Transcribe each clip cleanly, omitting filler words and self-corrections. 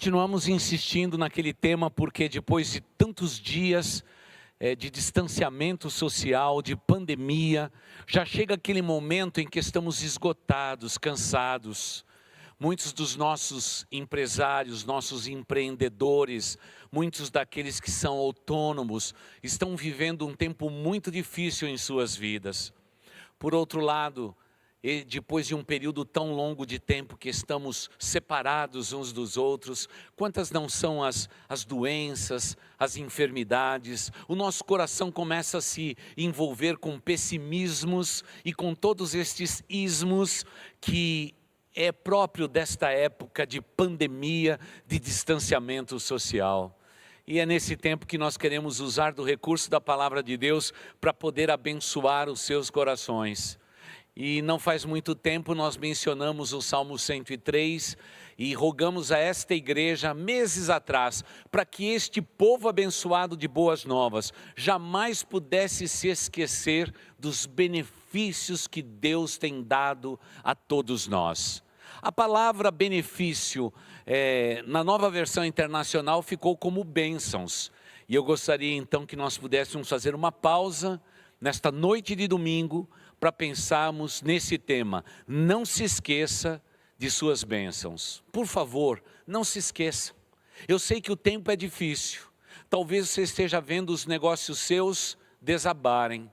continuamos insistindo naquele tema porque depois de tantos dias de distanciamento social, de pandemia, já chega aquele momento em que estamos esgotados, cansados. Muitos dos nossos empresários, nossos empreendedores, muitos daqueles que são autônomos, estão vivendo um tempo muito difícil em suas vidas. Por outro lado, e depois de um período tão longo de tempo que estamos separados uns dos outros, quantas não são as doenças, as enfermidades, o nosso coração começa a se envolver com pessimismos e com todos estes ismos que é próprio desta época de pandemia, de distanciamento social. E é nesse tempo que nós queremos usar do recurso da palavra de Deus para poder abençoar os seus corações. E não faz muito tempo nós mencionamos o Salmo 103 e rogamos a esta igreja meses atrás para que este povo abençoado de boas novas jamais pudesse se esquecer dos benefícios que Deus tem dado a todos nós. A palavra benefício na nova versão internacional ficou como bênçãos. E eu gostaria então que nós pudéssemos fazer uma pausa nesta noite de domingo para pensarmos nesse tema. Não se esqueça de suas bênçãos. Por favor, não se esqueça. Eu sei que o tempo é difícil. Talvez você esteja vendo os negócios seus desabarem.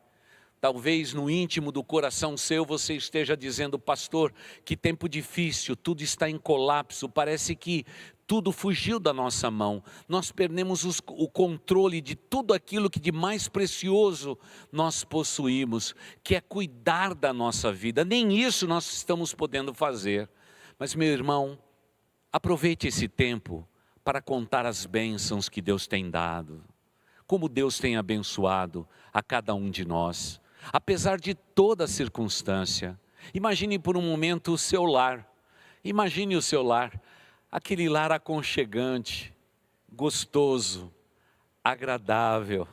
Talvez no íntimo do coração seu você esteja dizendo: pastor, que tempo difícil, tudo está em colapso, parece que tudo fugiu da nossa mão. Nós perdemos o controle de tudo aquilo que de mais precioso nós possuímos, que é cuidar da nossa vida. Nem isso nós estamos podendo fazer. Mas, meu irmão, aproveite esse tempo para contar as bênçãos que Deus tem dado. Como Deus tem abençoado a cada um de nós. Apesar de toda circunstância. Imagine por um momento o seu lar. Imagine o seu lar. Aquele lar aconchegante, gostoso, agradável.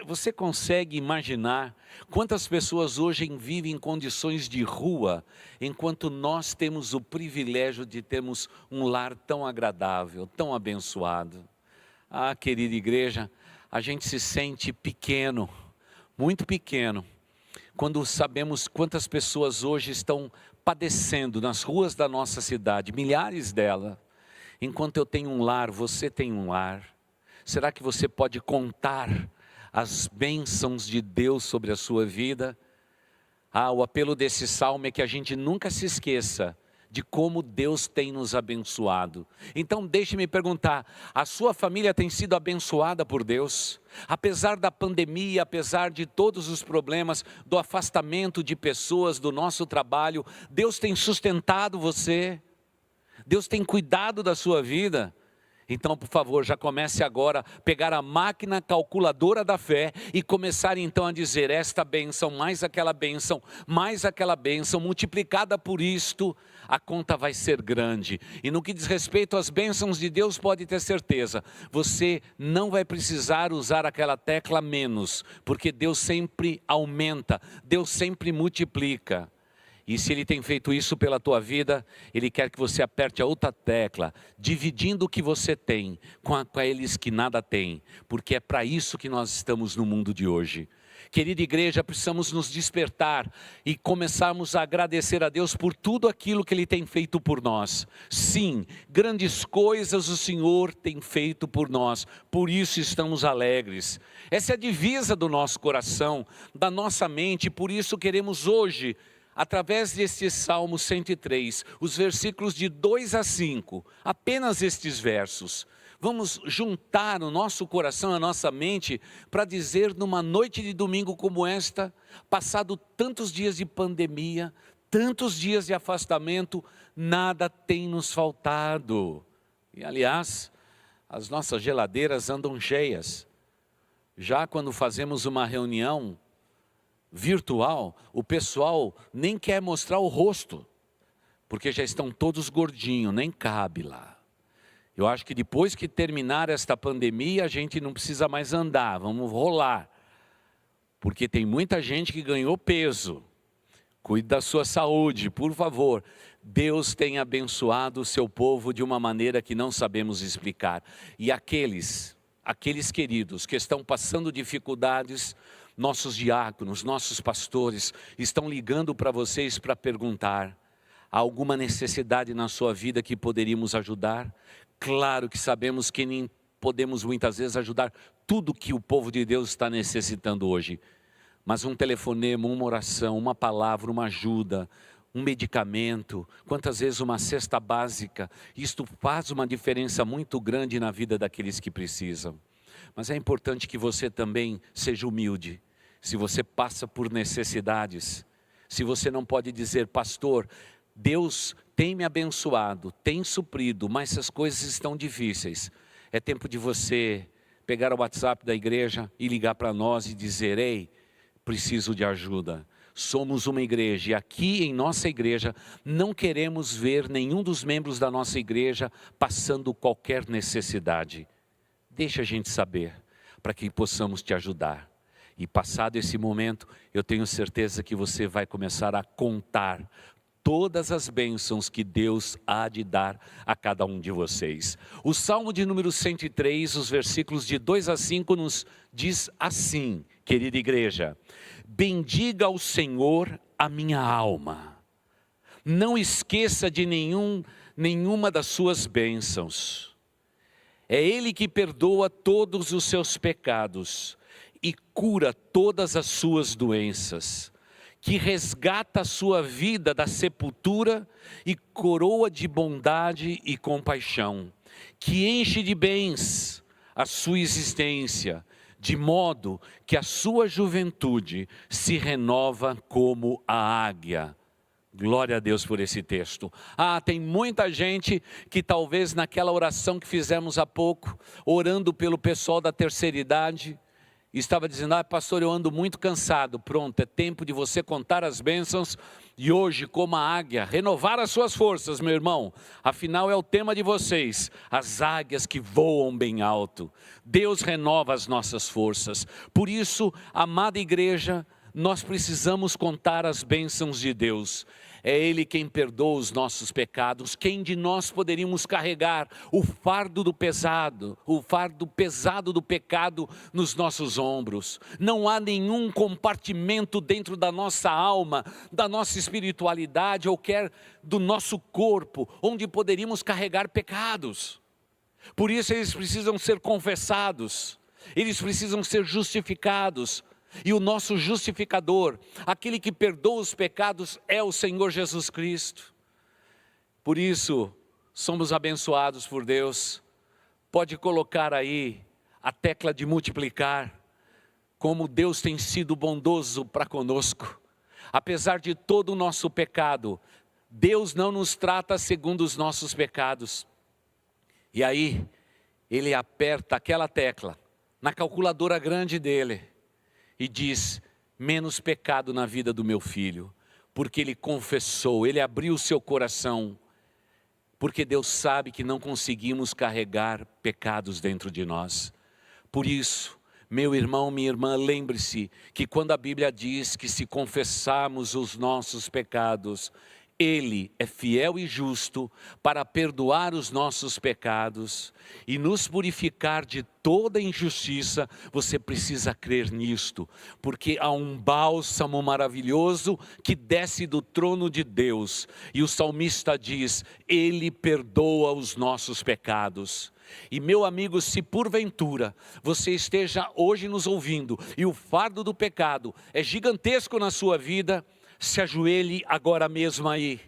Você consegue imaginar quantas pessoas hoje vivem em condições de rua, enquanto nós temos o privilégio de termos um lar tão agradável, tão abençoado? Ah, querida igreja, a gente se sente pequeno, muito pequeno, quando sabemos quantas pessoas hoje estão padecendo nas ruas da nossa cidade, milhares delas. Enquanto eu tenho um lar, você tem um lar. Será que você pode contar as bênçãos de Deus sobre a sua vida? O apelo desse salmo é que a gente nunca se esqueça de como Deus tem nos abençoado. Então deixe-me perguntar, a sua família tem sido abençoada por Deus? Apesar da pandemia, apesar de todos os problemas, do afastamento de pessoas, do nosso trabalho, Deus tem sustentado você? Deus tem cuidado da sua vida? Então, por favor, já comece agora a pegar a máquina calculadora da fé e começar então a dizer: esta bênção, mais aquela bênção, multiplicada por isto, a conta vai ser grande. E no que diz respeito às bênçãos de Deus, pode ter certeza, você não vai precisar usar aquela tecla menos, porque Deus sempre aumenta, Deus sempre multiplica. E se Ele tem feito isso pela tua vida, Ele quer que você aperte a outra tecla, dividindo o que você tem com aqueles que nada têm, porque é para isso que nós estamos no mundo de hoje. Querida igreja, precisamos nos despertar e começarmos a agradecer a Deus por tudo aquilo que Ele tem feito por nós. Sim, grandes coisas o Senhor tem feito por nós, por isso estamos alegres. Essa é a divisa do nosso coração, da nossa mente, por isso queremos hoje, através deste Salmo 103, os versículos de 2 a 5, apenas estes versos, vamos juntar o nosso coração, a nossa mente, para dizer numa noite de domingo como esta, passado tantos dias de pandemia, tantos dias de afastamento, nada tem nos faltado. E aliás, as nossas geladeiras andam cheias. Já quando fazemos uma reunião virtual, o pessoal nem quer mostrar o rosto, porque já estão todos gordinhos, nem cabe lá. Eu acho que depois que terminar esta pandemia, a gente não precisa mais andar, vamos rolar, porque tem muita gente que ganhou peso. Cuide da sua saúde, por favor. Deus tem abençoado o seu povo de uma maneira que não sabemos explicar. E aqueles queridos que estão passando dificuldades, nossos diáconos, nossos pastores, estão ligando para vocês para perguntar: há alguma necessidade na sua vida que poderíamos ajudar? Claro que sabemos que nem podemos muitas vezes ajudar tudo que o povo de Deus está necessitando hoje. Mas um telefonema, uma oração, uma palavra, uma ajuda, um medicamento, quantas vezes uma cesta básica, isto faz uma diferença muito grande na vida daqueles que precisam. Mas é importante que você também seja humilde. Se você passa por necessidades, se você não pode dizer: pastor, Deus tem me abençoado, tem suprido, mas essas coisas estão difíceis. É tempo de você pegar o WhatsApp da igreja e ligar para nós e dizer: ei, preciso de ajuda. Somos uma igreja e aqui em nossa igreja não queremos ver nenhum dos membros da nossa igreja passando qualquer necessidade. Deixa a gente saber, para que possamos te ajudar. E passado esse momento, eu tenho certeza que você vai começar a contar todas as bênçãos que Deus há de dar a cada um de vocês. O Salmo de número 103, os versículos de 2 a 5 nos diz assim, querida igreja: bendiga ao Senhor a minha alma, não esqueça de nenhuma das suas bênçãos. É Ele que perdoa todos os seus pecados e cura todas as suas doenças, que resgata a sua vida da sepultura e coroa de bondade e compaixão, que enche de bens a sua existência, de modo que a sua juventude se renova como a águia. Glória a Deus por esse texto. Tem muita gente que talvez naquela oração que fizemos há pouco, orando pelo pessoal da terceira idade, estava dizendo: pastor, eu ando muito cansado. Pronto, é tempo de você contar as bênçãos e hoje, como a águia, renovar as suas forças, meu irmão. Afinal é o tema de vocês, as águias que voam bem alto. Deus renova as nossas forças. Por isso, amada igreja, nós precisamos contar as bênçãos de Deus. É Ele quem perdoa os nossos pecados. Quem de nós poderíamos carregar o fardo pesado do pecado nos nossos ombros? Não há nenhum compartimento dentro da nossa alma, da nossa espiritualidade ou quer do nosso corpo, onde poderíamos carregar pecados. Por isso eles precisam ser confessados, eles precisam ser justificados. E o nosso justificador, aquele que perdoa os pecados, é o Senhor Jesus Cristo. Por isso, somos abençoados por Deus. Pode colocar aí a tecla de multiplicar, como Deus tem sido bondoso para conosco. Apesar de todo o nosso pecado, Deus não nos trata segundo os nossos pecados. E aí, Ele aperta aquela tecla, na calculadora grande dele, e diz: menos pecado na vida do meu filho, porque ele confessou, ele abriu o seu coração, porque Deus sabe que não conseguimos carregar pecados dentro de nós. Por isso, meu irmão, minha irmã, lembre-se que quando a Bíblia diz que se confessarmos os nossos pecados, Ele é fiel e justo para perdoar os nossos pecados e nos purificar de toda injustiça. Você precisa crer nisto, porque há um bálsamo maravilhoso que desce do trono de Deus. E o salmista diz: Ele perdoa os nossos pecados. E meu amigo, se porventura você esteja hoje nos ouvindo e o fardo do pecado é gigantesco na sua vida, se ajoelhe agora mesmo aí,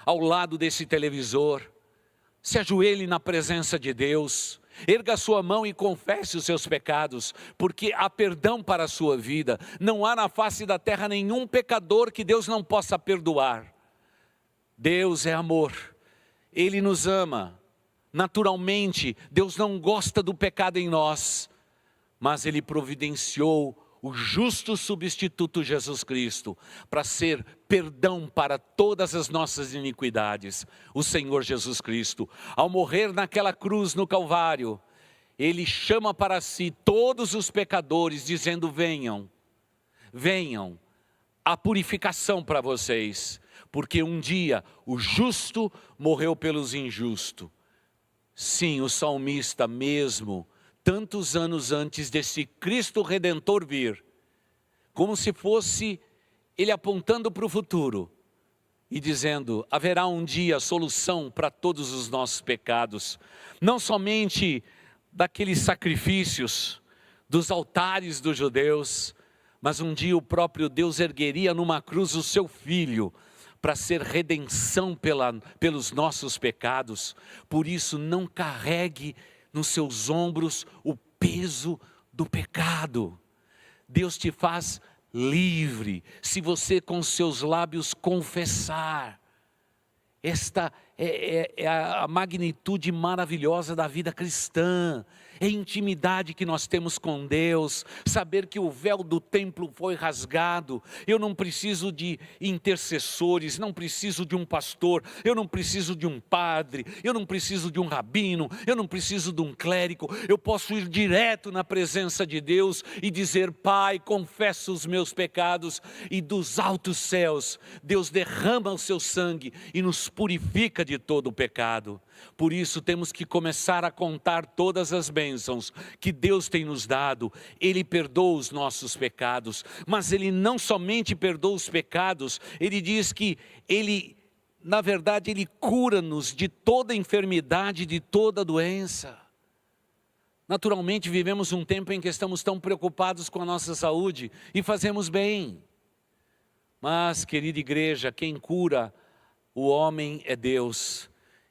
ao lado desse televisor, se ajoelhe na presença de Deus, erga a sua mão e confesse os seus pecados, porque há perdão para a sua vida. Não há na face da terra nenhum pecador que Deus não possa perdoar. Deus é amor, Ele nos ama. Naturalmente, Deus não gosta do pecado em nós, mas Ele providenciou o justo substituto Jesus Cristo, para ser perdão para todas as nossas iniquidades. O Senhor Jesus Cristo, ao morrer naquela cruz no Calvário, Ele chama para si todos os pecadores, dizendo: venham, venham, a purificação para vocês, porque um dia o justo morreu pelos injustos. Sim, o salmista mesmo, tantos anos antes desse Cristo Redentor vir, como se fosse ele apontando para o futuro e dizendo, haverá um dia solução para todos os nossos pecados, não somente daqueles sacrifícios, dos altares dos judeus, mas um dia o próprio Deus ergueria numa cruz o seu Filho, para ser redenção pelos nossos pecados. Por isso não carregue nos seus ombros o peso do pecado. Deus te faz livre, se você com seus lábios confessar. Esta é a magnitude maravilhosa da vida cristã. É a intimidade que nós temos com Deus, saber que o véu do templo foi rasgado. Eu não preciso de intercessores, não preciso de um pastor, eu não preciso de um padre, eu não preciso de um rabino, eu não preciso de um clérigo. Eu posso ir direto na presença de Deus e dizer, Pai, confesso os meus pecados, e dos altos céus, Deus derrama o seu sangue e nos purifica de todo o pecado. Por isso temos que começar a contar todas as bênçãos que Deus tem nos dado. Ele perdoa os nossos pecados, mas Ele não somente perdoa os pecados, Ele diz que Ele, na verdade, Ele cura-nos de toda enfermidade, de toda doença. Naturalmente vivemos um tempo em que estamos tão preocupados com a nossa saúde e fazemos bem. Mas, querida igreja, quem cura o homem é Deus.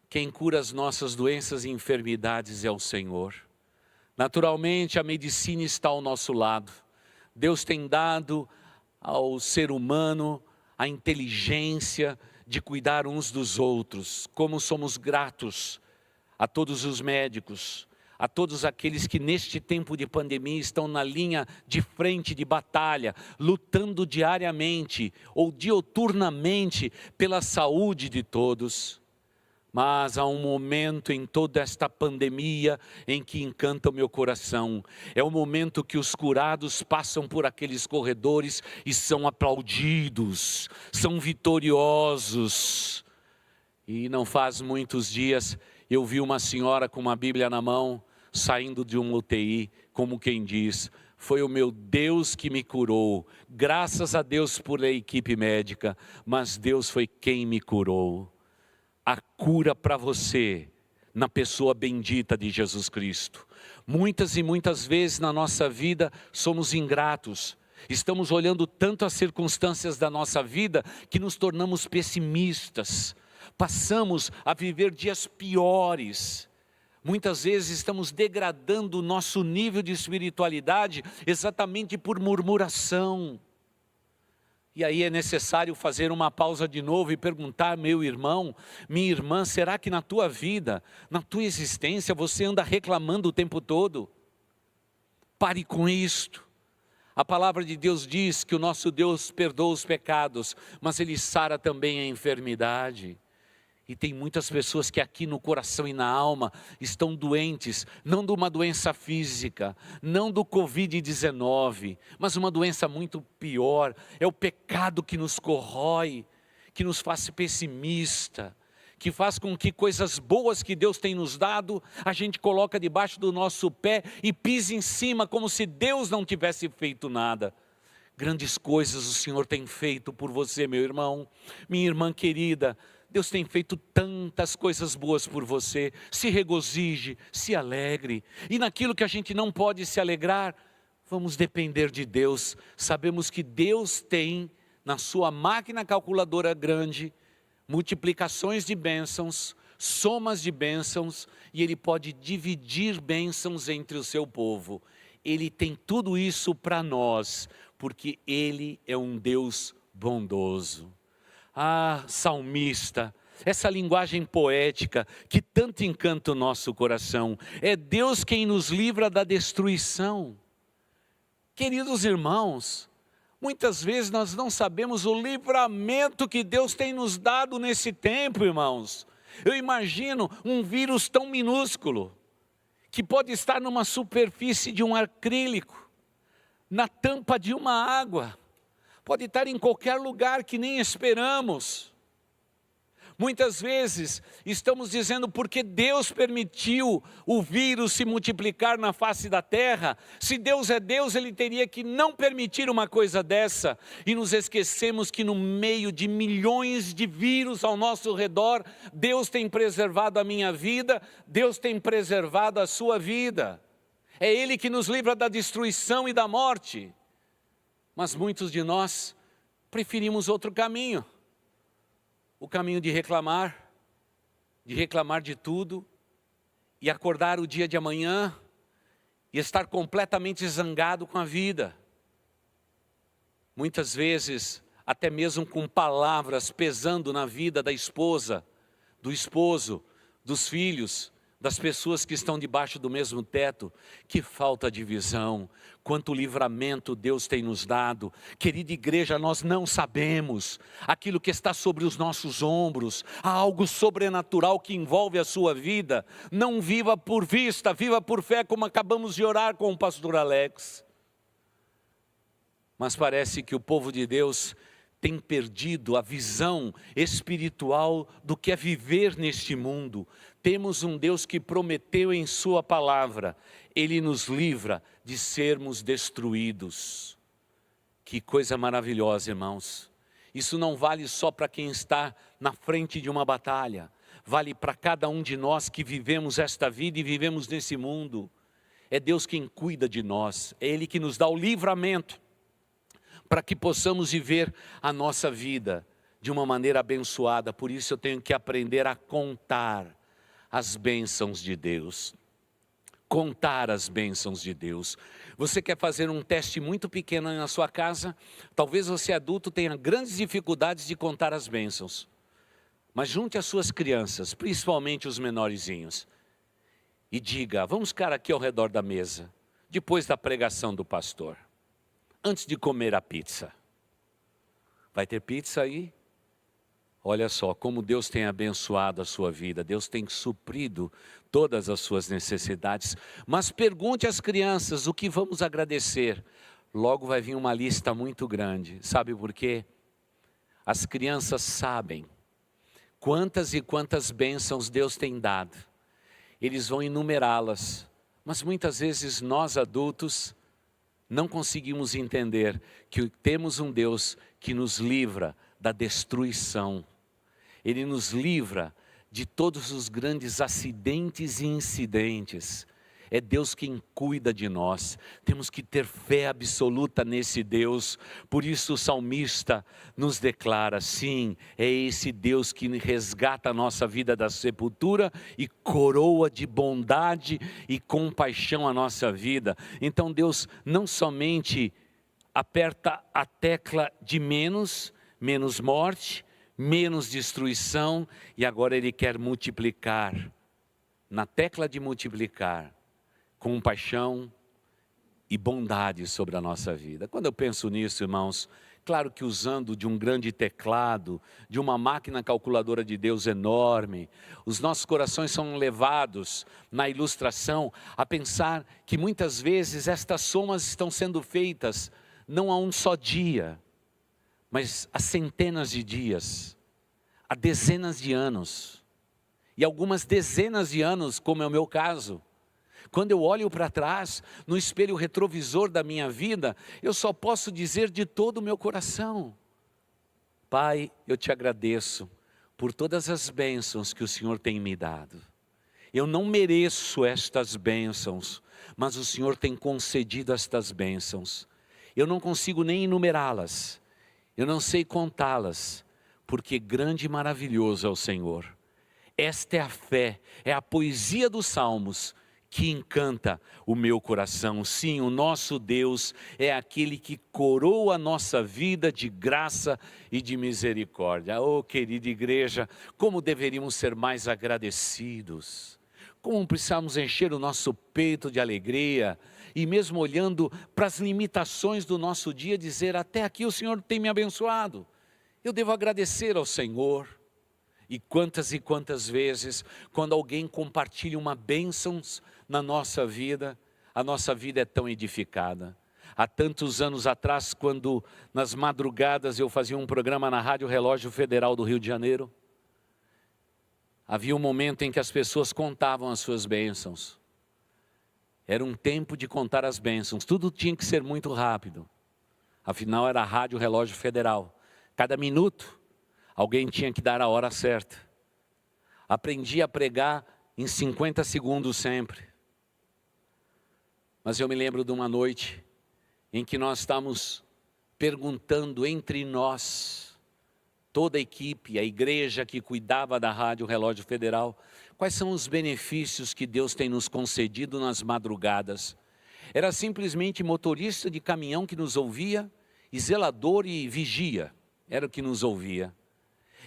Quem cura as nossas doenças e enfermidades é o Senhor. Naturalmente a medicina está ao nosso lado. Deus tem dado ao ser humano a inteligência de cuidar uns dos outros. Como somos gratos a todos os médicos, a todos aqueles que neste tempo de pandemia estão na linha de frente de batalha, lutando diariamente ou diuturnamente pela saúde de todos. Mas há um momento em toda esta pandemia em que encanta o meu coração. É o momento que os curados passam por aqueles corredores e são aplaudidos, são vitoriosos. E não faz muitos dias eu vi uma senhora com uma Bíblia na mão, saindo de uma UTI, como quem diz, foi o meu Deus que me curou. Graças a Deus por a equipe médica, mas Deus foi quem me curou. A cura para você, na pessoa bendita de Jesus Cristo. Muitas e muitas vezes na nossa vida somos ingratos. Estamos olhando tanto as circunstâncias da nossa vida que nos tornamos pessimistas. Passamos a viver dias piores. Muitas vezes estamos degradando o nosso nível de espiritualidade exatamente por murmuração. E aí é necessário fazer uma pausa de novo e perguntar, meu irmão, minha irmã, será que na tua vida, na tua existência, você anda reclamando o tempo todo? Pare com isto. A palavra de Deus diz que o nosso Deus perdoa os pecados, mas Ele sara também a enfermidade. E tem muitas pessoas que aqui no coração e na alma estão doentes, não de uma doença física, não do Covid-19, mas uma doença muito pior. É o pecado que nos corrói, que nos faz pessimista, que faz com que coisas boas que Deus tem nos dado, a gente coloca debaixo do nosso pé e pisa em cima como se Deus não tivesse feito nada. Grandes coisas o Senhor tem feito por você, meu irmão, minha irmã querida. Deus tem feito tantas coisas boas por você. Se regozije, se alegre. E naquilo que a gente não pode se alegrar, vamos depender de Deus. Sabemos que Deus tem na sua máquina calculadora grande multiplicações de bênçãos, somas de bênçãos, e Ele pode dividir bênçãos entre o seu povo. Ele tem tudo isso para nós, porque Ele é um Deus bondoso. Ah, salmista, essa linguagem poética que tanto encanta o nosso coração. É Deus quem nos livra da destruição. Queridos irmãos, muitas vezes nós não sabemos o livramento que Deus tem nos dado nesse tempo, irmãos. Eu imagino um vírus tão minúsculo, que pode estar numa superfície de um acrílico, na tampa de uma água. pode estar em qualquer lugar que nem esperamos. Muitas vezes estamos dizendo porque Deus permitiu o vírus se multiplicar na face da terra. Se Deus é Deus, Ele teria que não permitir uma coisa dessa. E nos esquecemos que no meio de milhões de vírus ao nosso redor, Deus tem preservado a minha vida, Deus tem preservado a sua vida. É Ele que nos livra da destruição e da morte. Mas muitos de nós preferimos outro caminho. O caminho de reclamar de tudo, e acordar o dia de amanhã, e estar completamente zangado com a vida. Muitas vezes, até mesmo com palavras pesando na vida da esposa, do esposo, dos filhos, das pessoas que estão debaixo do mesmo teto. Que falta de visão, quanto livramento Deus tem nos dado. Querida igreja, nós não sabemos aquilo que está sobre os nossos ombros. Há algo sobrenatural que envolve a sua vida. Não viva por vista, viva por fé, como acabamos de orar com o pastor Alex. Mas parece que o povo de Deus tem perdido a visão espiritual do que é viver neste mundo. Temos um Deus que prometeu em sua palavra, Ele nos livra de sermos destruídos. Que coisa maravilhosa, irmãos. Isso não vale só para quem está na frente de uma batalha, vale para cada um de nós que vivemos esta vida e vivemos nesse mundo. É Deus quem cuida de nós, é Ele que nos dá o livramento, para que possamos viver a nossa vida de uma maneira abençoada. Por isso eu tenho que aprender a contar as bênçãos de Deus. Contar as bênçãos de Deus. Você quer fazer um teste muito pequeno na sua casa? Talvez você adulto tenha grandes dificuldades de contar as bênçãos. Mas junte as suas crianças, principalmente os menorzinhos, e diga: vamos ficar aqui ao redor da mesa, depois da pregação do pastor, antes de comer a pizza. Vai ter pizza aí? Olha só como Deus tem abençoado a sua vida. Deus tem suprido todas as suas necessidades. Mas pergunte às crianças o que vamos agradecer. Logo vai vir uma lista muito grande. Sabe por quê? As crianças sabem quantas e quantas bênçãos Deus tem dado. Eles vão enumerá-las. Mas muitas vezes nós adultos não conseguimos entender que temos um Deus que nos livra da destruição. Ele nos livra de todos os grandes acidentes e incidentes. É Deus quem cuida de nós. Temos que ter fé absoluta nesse Deus. Por isso o salmista nos declara: sim, é esse Deus que resgata a nossa vida da sepultura e coroa de bondade e compaixão a nossa vida. Então Deus não somente aperta a tecla de menos morte, menos destruição, e agora Ele quer multiplicar. Na tecla de multiplicar, compaixão e bondade sobre a nossa vida. Quando eu penso nisso, irmãos, claro que usando de um grande teclado, de uma máquina calculadora de Deus enorme, os nossos corações são levados na ilustração a pensar que muitas vezes estas somas estão sendo feitas não a um só dia, mas a centenas de dias, a dezenas de anos, e algumas dezenas de anos, como é o meu caso. Quando eu olho para trás, no espelho retrovisor da minha vida, eu só posso dizer de todo o meu coração: Pai, eu te agradeço por todas as bênçãos que o Senhor tem me dado. Eu não mereço estas bênçãos, mas o Senhor tem concedido estas bênçãos. Eu não consigo nem enumerá-las, eu não sei contá-las, porque grande e maravilhoso é o Senhor. Esta é a fé, é a poesia dos salmos que encanta o meu coração. Sim, o nosso Deus é aquele que coroa a nossa vida de graça e de misericórdia. Oh, querida igreja, como deveríamos ser mais agradecidos, como precisamos encher o nosso peito de alegria, e mesmo olhando para as limitações do nosso dia, dizer: até aqui o Senhor tem me abençoado, eu devo agradecer ao Senhor. E quantas vezes, quando alguém compartilha uma bênção na nossa vida, a nossa vida é tão edificada. há tantos anos atrás, quando nas madrugadas eu fazia um programa na Rádio Relógio Federal do Rio de Janeiro. Havia um momento em que as pessoas contavam as suas bênçãos. Era um tempo de contar as bênçãos, tudo tinha que ser muito rápido. Afinal era a Rádio Relógio Federal. Cada minuto, alguém tinha que dar a hora certa. Aprendi a pregar em 50 segundos sempre. Mas eu me lembro de uma noite em que nós estávamos perguntando entre nós, toda a equipe, a igreja que cuidava da Rádio Relógio Federal, quais são os benefícios que Deus tem nos concedido nas madrugadas. Era simplesmente motorista de caminhão que nos ouvia, e zelador e vigia, era o que nos ouvia.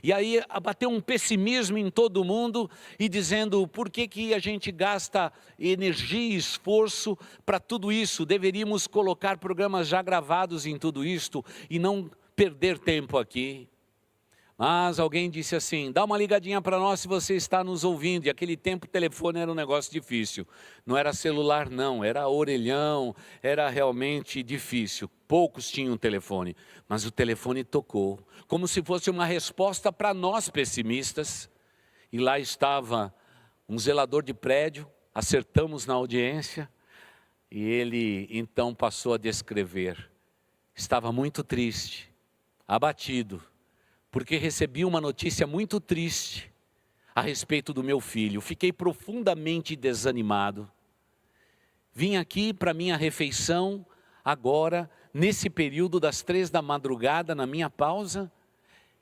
E aí abateu um pessimismo em todo mundo e dizendo, por que a gente gasta energia e esforço para tudo isso? Deveríamos colocar programas já gravados em tudo isto e não perder tempo aqui. Mas alguém disse assim, dá uma ligadinha para nós se você está nos ouvindo. E aquele tempo o telefone era um negócio difícil. Não era celular não, era orelhão, era realmente difícil. Poucos tinham telefone, mas o telefone tocou. Como se fosse uma resposta para nós pessimistas. E lá estava um zelador de prédio, acertamos na audiência. E ele então passou a descrever. Estava muito triste, abatido, porque recebi uma notícia muito triste a respeito do meu filho. Fiquei profundamente desanimado. Vim aqui para minha refeição agora, nesse período das 3 da madrugada, na minha pausa,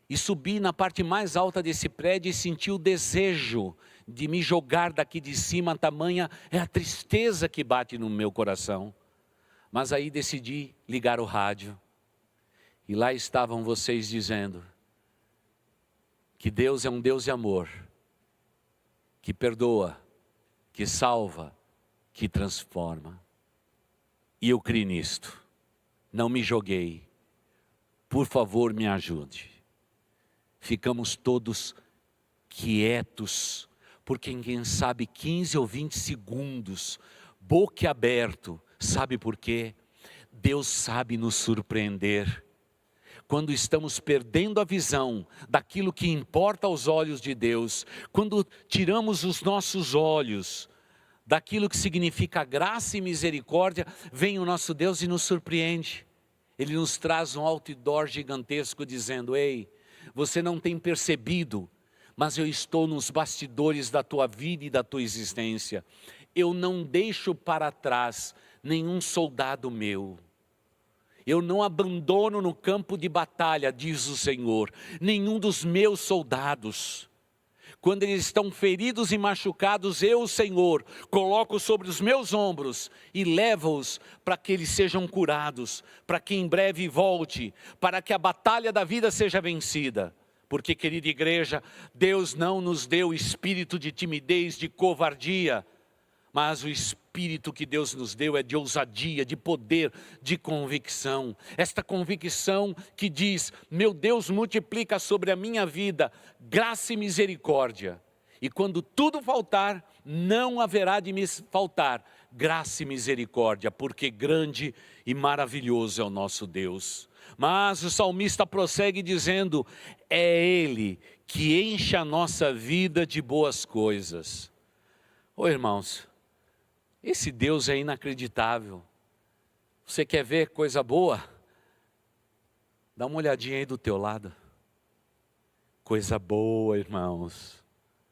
e subi na parte mais alta desse prédio e senti o desejo de me jogar daqui de cima, tamanha é a tristeza que bate no meu coração. Mas aí decidi ligar o rádio, e lá estavam vocês dizendo que Deus é um Deus de amor, que perdoa, que salva, que transforma. E eu criei nisto, não me joguei, por favor me ajude. Ficamos todos quietos, porque quem sabe 15 ou 20 segundos, boquiaberto, sabe por quê? Deus sabe nos surpreender. Quando estamos perdendo a visão daquilo que importa aos olhos de Deus, quando tiramos os nossos olhos daquilo que significa graça e misericórdia, vem o nosso Deus e nos surpreende. Ele nos traz um outdoor gigantesco dizendo, ei, você não tem percebido, mas eu estou nos bastidores da tua vida e da tua existência. Eu não deixo para trás nenhum soldado meu. Eu não abandono no campo de batalha, diz o Senhor, nenhum dos meus soldados. Quando eles estão feridos e machucados, eu, Senhor, coloco sobre os meus ombros e levo-os para que eles sejam curados, para que em breve volte, para que a batalha da vida seja vencida. Porque, querida igreja, Deus não nos deu espírito de timidez, de covardia, mas o espírito que Deus nos deu é de ousadia, de poder, de convicção. Esta convicção que diz, meu Deus multiplica sobre a minha vida graça e misericórdia. E quando tudo faltar, não haverá de me faltar graça e misericórdia, porque grande e maravilhoso é o nosso Deus. Mas o salmista prossegue dizendo, é Ele que enche a nossa vida de boas coisas. Ô irmãos, esse Deus é inacreditável. Você quer ver coisa boa? Dá uma olhadinha aí do teu lado. Coisa boa, irmãos.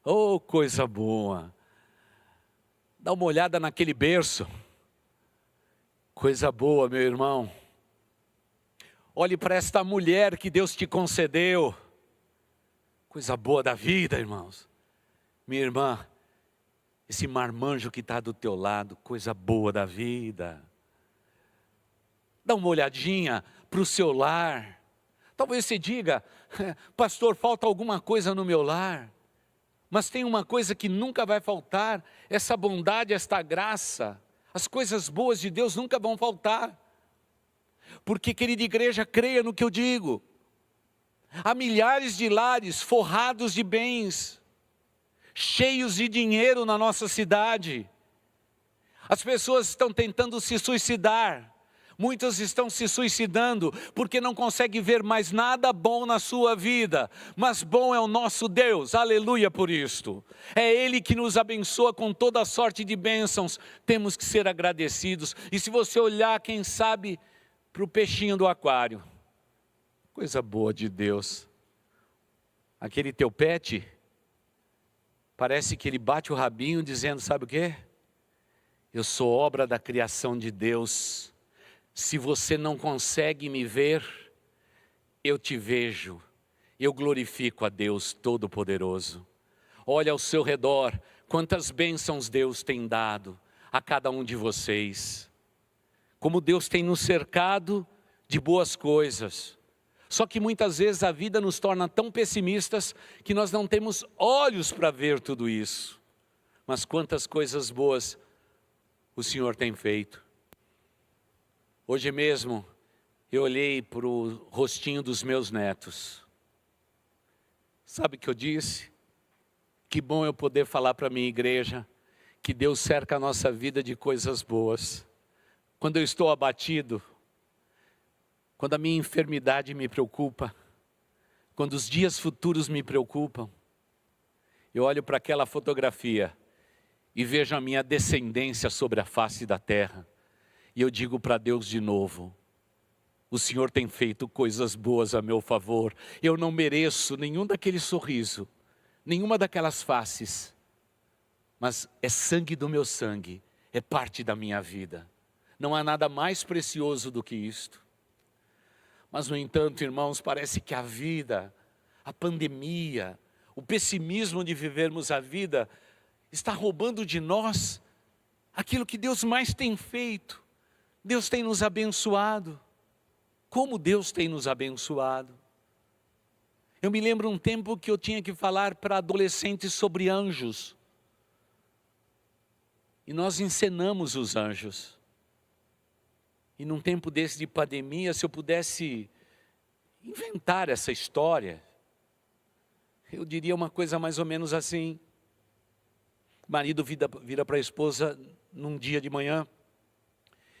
Oh, coisa boa. Dá uma olhada naquele berço. Coisa boa, meu irmão. Olhe para esta mulher que Deus te concedeu. Coisa boa da vida, irmãos. Minha irmã, esse marmanjo que está do teu lado, coisa boa da vida. Dá uma olhadinha para o seu lar. Talvez você diga, pastor, falta alguma coisa no meu lar. Mas tem uma coisa que nunca vai faltar, essa bondade, esta graça. As coisas boas de Deus nunca vão faltar. Porque, querida igreja, creia no que eu digo. Há milhares de lares forrados de bens, cheios de dinheiro na nossa cidade. As pessoas estão tentando se suicidar. Muitos estão se suicidando porque não conseguem ver mais nada bom na sua vida. Mas bom é o nosso Deus, aleluia por isto. É Ele que nos abençoa com toda sorte de bênçãos. Temos que ser agradecidos. E se você olhar, quem sabe, para o peixinho do aquário. Coisa boa de Deus. Aquele teu pet, parece que ele bate o rabinho dizendo, sabe o quê? Eu sou obra da criação de Deus. Se você não consegue me ver, eu te vejo. Eu glorifico a Deus Todo-Poderoso. Olha ao seu redor, quantas bênçãos Deus tem dado a cada um de vocês. Como Deus tem nos cercado de boas coisas. Só que muitas vezes a vida nos torna tão pessimistas que nós não temos olhos para ver tudo isso. Mas quantas coisas boas o Senhor tem feito. Hoje mesmo, eu olhei para o rostinho dos meus netos. Sabe o que eu disse? Que bom eu poder falar para a minha igreja que Deus cerca a nossa vida de coisas boas. Quando eu estou abatido, quando a minha enfermidade me preocupa, quando os dias futuros me preocupam, eu olho para aquela fotografia e vejo a minha descendência sobre a face da terra. E eu digo para Deus de novo, o Senhor tem feito coisas boas a meu favor. Eu não mereço nenhum daquele sorriso, nenhuma daquelas faces. Mas é sangue do meu sangue, é parte da minha vida. Não há nada mais precioso do que isto. Mas no entanto, irmãos, parece que a vida, a pandemia, o pessimismo de vivermos a vida, está roubando de nós aquilo que Deus mais tem feito. Deus tem nos abençoado. Como Deus tem nos abençoado. Eu me lembro um tempo que eu tinha que falar para adolescentes sobre anjos. E nós encenamos os anjos. E num tempo desse de pandemia, se eu pudesse inventar essa história, eu diria uma coisa mais ou menos assim. O marido vira para a esposa num dia de manhã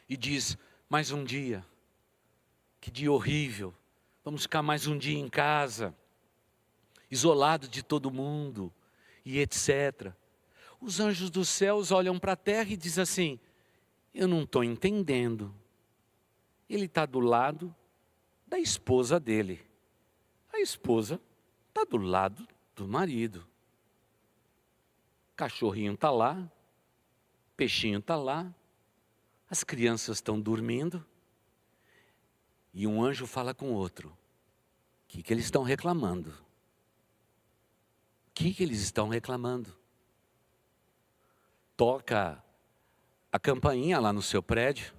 e diz, mais um dia, que dia horrível, vamos ficar mais um dia em casa, isolado de todo mundo, e etc. Os anjos dos céus olham para a terra e dizem assim, eu não estou entendendo. Ele está do lado da esposa dele. A esposa está do lado do marido. Cachorrinho está lá, peixinho está lá, as crianças estão dormindo. E um anjo fala com o outro. O que eles estão reclamando? O que eles estão reclamando? Toca a campainha lá no seu prédio.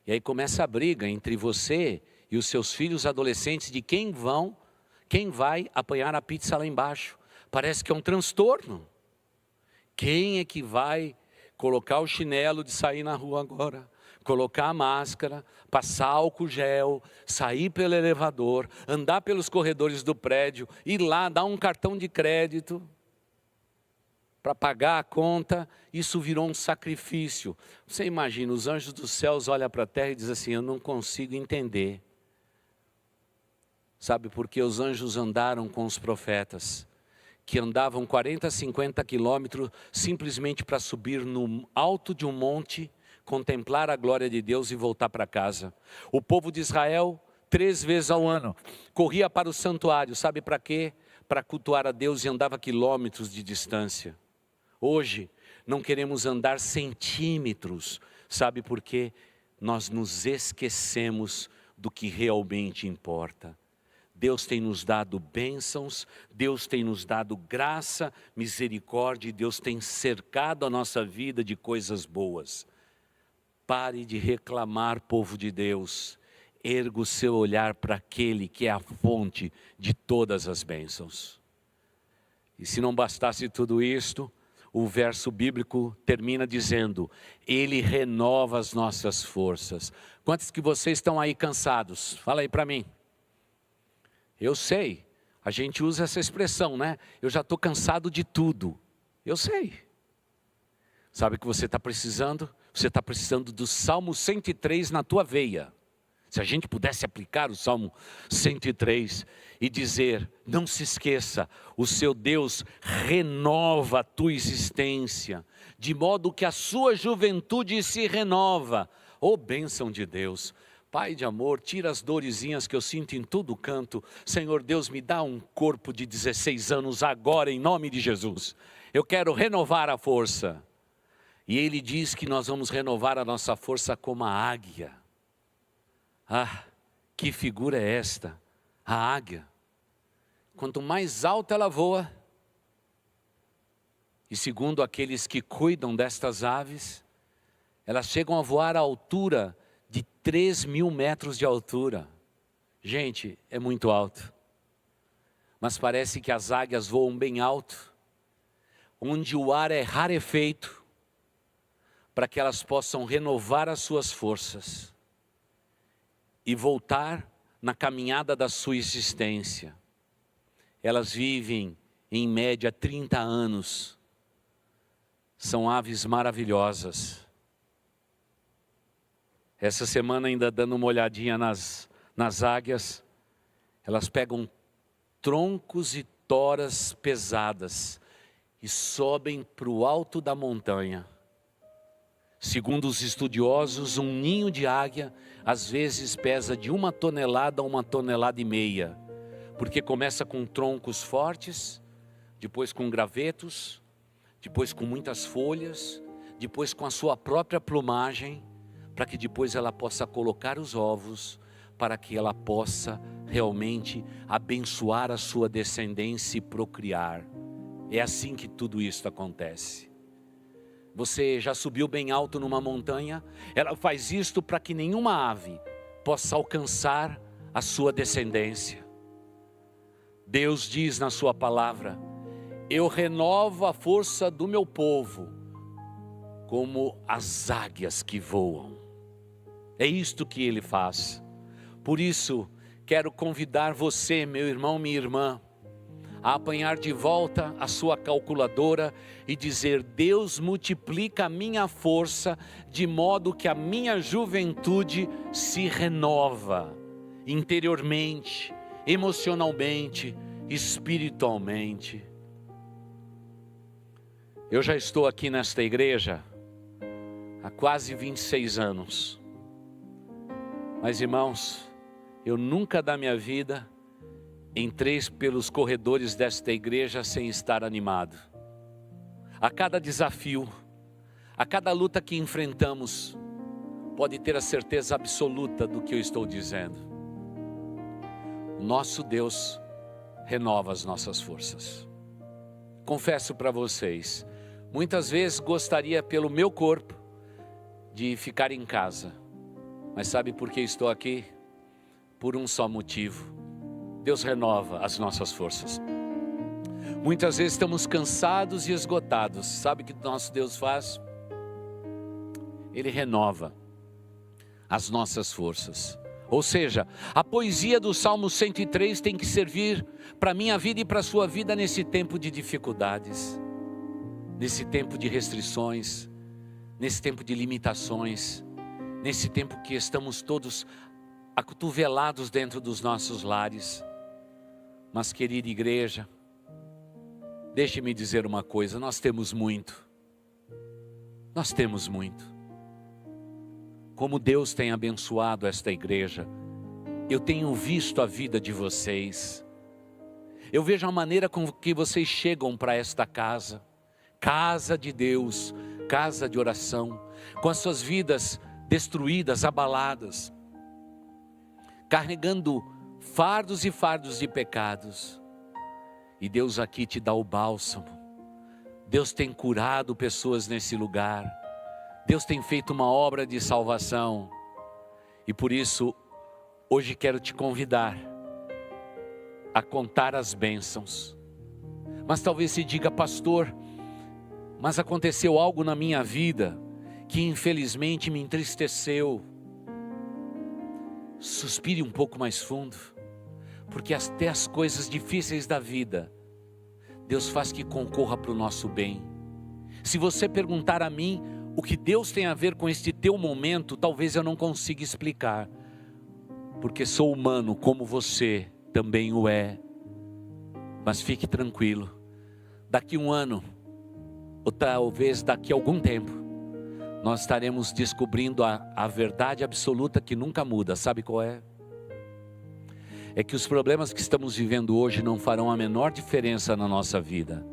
E aí começa a briga entre você e os seus filhos adolescentes de quem vai apanhar a pizza lá embaixo. Parece que é um transtorno. Quem é que vai colocar o chinelo de sair na rua agora? Colocar a máscara, passar álcool gel, sair pelo elevador, andar pelos corredores do prédio, ir lá, dar um cartão de crédito para pagar a conta. Isso virou um sacrifício. Você imagina, os anjos dos céus olham para a terra e dizem assim, eu não consigo entender. Sabe por que os anjos andaram com os profetas? Que andavam 40, 50 quilômetros simplesmente para subir no alto de um monte, contemplar a glória de Deus e voltar para casa. O povo de Israel, 3 vezes ao ano, corria para o santuário, sabe para quê? Para cultuar a Deus e andava quilômetros de distância. Hoje, não queremos andar centímetros, sabe por quê? Nós nos esquecemos do que realmente importa. Deus tem nos dado bênçãos, Deus tem nos dado graça, misericórdia, e Deus tem cercado a nossa vida de coisas boas. Pare de reclamar, povo de Deus. Erga o seu olhar para aquele que é a fonte de todas as bênçãos. E se não bastasse tudo isto, o verso bíblico termina dizendo, Ele renova as nossas forças. Quantos que vocês estão aí cansados? Fala aí para mim. Eu sei, a gente usa essa expressão, né? Eu já estou cansado de tudo. Eu sei. Sabe o que você está precisando? Você está precisando do Salmo 103 na tua veia. Se a gente pudesse aplicar o Salmo 103 e dizer, não se esqueça, o seu Deus renova a tua existência, de modo que a sua juventude se renova. Ô bênção de Deus! Pai de amor, tira as dorezinhas que eu sinto em todo canto. Senhor Deus, me dá um corpo de 16 anos agora, em nome de Jesus. Eu quero renovar a força. E Ele diz que nós vamos renovar a nossa força como a águia. Ah, que figura é esta? A águia. Quanto mais alta ela voa, e segundo aqueles que cuidam destas aves, elas chegam a voar à altura de 3.000 metros de altura. Gente, é muito alto. Mas parece que as águias voam bem alto, onde o ar é rarefeito, para que elas possam renovar as suas forças e voltar na caminhada da sua existência. Elas vivem em média 30 anos. São aves maravilhosas. Essa semana, ainda dando uma olhadinha nas águias, elas pegam troncos e toras pesadas e sobem para o alto da montanha. Segundo os estudiosos, um ninho de águia às vezes pesa de 1 tonelada a 1,5 toneladas, porque começa com troncos fortes, depois com gravetos, depois com muitas folhas, depois com a sua própria plumagem, para que depois ela possa colocar os ovos, para que ela possa realmente abençoar a sua descendência e procriar. É assim que tudo isso acontece. Você já subiu bem alto numa montanha? Ela faz isto para que nenhuma ave possa alcançar a sua descendência. Deus diz na sua palavra, eu renovo a força do meu povo, como as águias que voam. É isto que Ele faz. Por isso, quero convidar você, meu irmão, minha irmã, a apanhar de volta a sua calculadora e dizer, Deus multiplica a minha força, de modo que a minha juventude se renova, interiormente, emocionalmente, espiritualmente. Eu já estou aqui nesta igreja há quase 26 anos. Mas irmãos, eu nunca da minha vida entrei pelos corredores desta igreja sem estar animado. A cada desafio, a cada luta que enfrentamos, pode ter a certeza absoluta do que eu estou dizendo. O nosso Deus renova as nossas forças. Confesso para vocês, muitas vezes gostaria pelo meu corpo de ficar em casa. Mas sabe por que estou aqui? Por um só motivo. Deus renova as nossas forças. Muitas vezes estamos cansados e esgotados. Sabe o que nosso Deus faz? Ele renova as nossas forças. Ou seja, a poesia do Salmo 103 tem que servir para a minha vida e para a sua vida nesse tempo de dificuldades, nesse tempo de restrições, nesse tempo de limitações, nesse tempo que estamos todos acotovelados dentro dos nossos lares. Mas querida igreja, deixe-me dizer uma coisa, nós temos muito. Como Deus tem abençoado esta igreja, eu tenho visto a vida de vocês. Eu vejo a maneira com que vocês chegam para esta casa, casa de Deus, casa de oração, com as suas vidas destruídas, abaladas, carregando fardos e fardos de pecados. E Deus aqui te dá o bálsamo. Deus tem curado pessoas nesse lugar. Deus tem feito uma obra de salvação. E por isso, hoje quero te convidar a contar as bênçãos. Mas talvez se diga, pastor, mas aconteceu algo na minha vida que infelizmente me entristeceu. Suspire um pouco mais fundo, porque até as coisas difíceis da vida, Deus faz que concorra para o nosso bem. Se você perguntar a mim, O que Deus tem a ver com este teu momento, talvez eu não consiga explicar, porque sou humano como você também o é. Mas fique tranquilo, daqui um ano, ou talvez daqui a algum tempo, nós estaremos descobrindo a verdade absoluta que nunca muda. Sabe qual é? É que os problemas que estamos vivendo hoje não farão a menor diferença na nossa vida,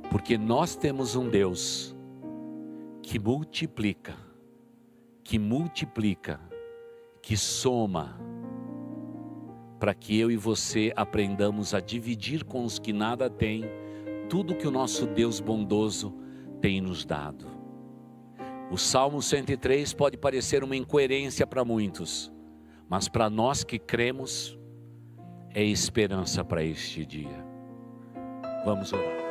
porque nós temos um Deus que multiplica, que soma, para que eu e você aprendamos a dividir com os que nada têm, tudo que o nosso Deus bondoso tem nos dado. O Salmo 103 pode parecer uma incoerência para muitos, mas para nós que cremos, é esperança para este dia. Vamos orar.